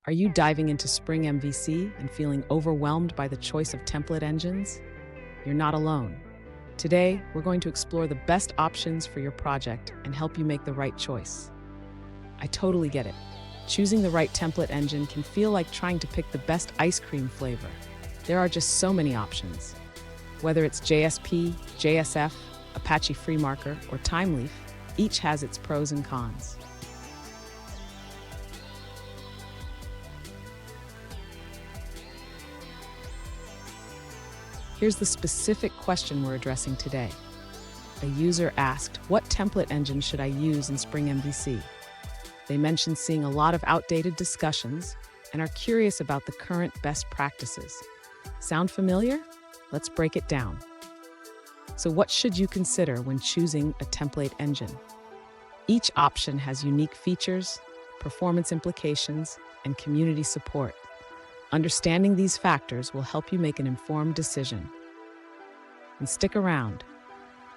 Are you diving into Spring MVC and feeling overwhelmed by the choice of template engines? You're not alone. Today, we're going to explore the best options for your project and help you make the right choice. I totally get it. Choosing the right template engine can feel like trying to pick the best ice cream flavor. There are just so many options. Whether it's JSP, JSF, Apache FreeMarker, or Thymeleaf, each has its pros and cons. Here's the specific question we're addressing today. A user asked, what template engine should I use in Spring MVC? They mentioned seeing a lot of outdated discussions and are curious about the current best practices. Sound familiar? Let's break it down. So what should you consider when choosing a template engine? Each option has unique features, performance implications, and community support. Understanding these factors will help you make an informed decision. And stick around.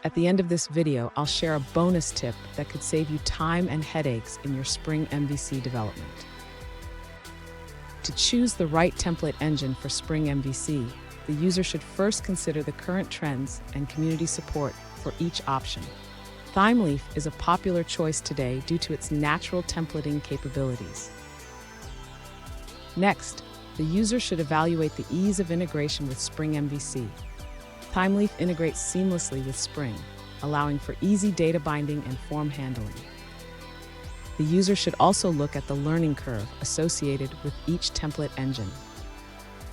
At the end of this video, I'll share a bonus tip that could save you time and headaches in your Spring MVC development. To choose the right template engine for Spring MVC, the user should first consider the current trends and community support for each option. Thymeleaf is a popular choice today due to its natural templating capabilities. Next, the user should evaluate the ease of integration with Spring MVC. Thymeleaf integrates seamlessly with Spring, allowing for easy data binding and form handling. The user should also look at the learning curve associated with each template engine.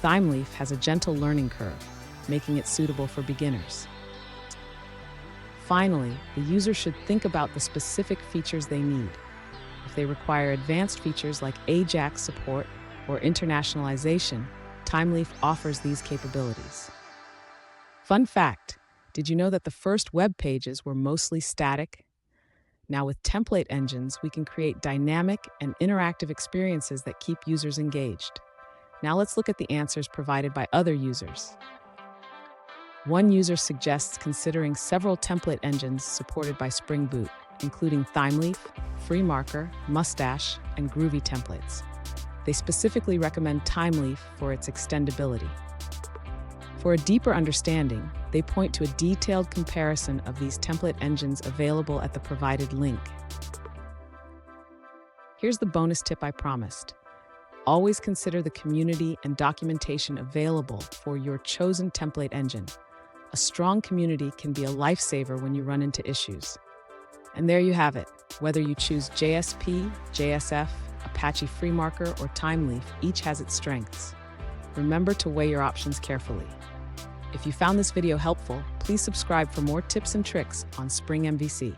Thymeleaf has a gentle learning curve, making it suitable for beginners. Finally, the user should think about the specific features they need. If they require advanced features like AJAX support or internationalization, Thymeleaf offers these capabilities. Fun fact, did you know that the first web pages were mostly static? Now with template engines, we can create dynamic and interactive experiences that keep users engaged. Now let's look at the answers provided by other users. One user suggests considering several template engines supported by Spring Boot, including Thymeleaf, FreeMarker, Mustache, and Groovy templates. They specifically recommend Thymeleaf for its extendability. For a deeper understanding, they point to a detailed comparison of these template engines available at the provided link. Here's the bonus tip I promised. Always consider the community and documentation available for your chosen template engine. A strong community can be a lifesaver when you run into issues. And there you have it. Whether you choose JSP, JSF, Apache FreeMarker, or Thymeleaf, each has its strengths. Remember to weigh your options carefully. If you found this video helpful, please subscribe for more tips and tricks on Spring MVC.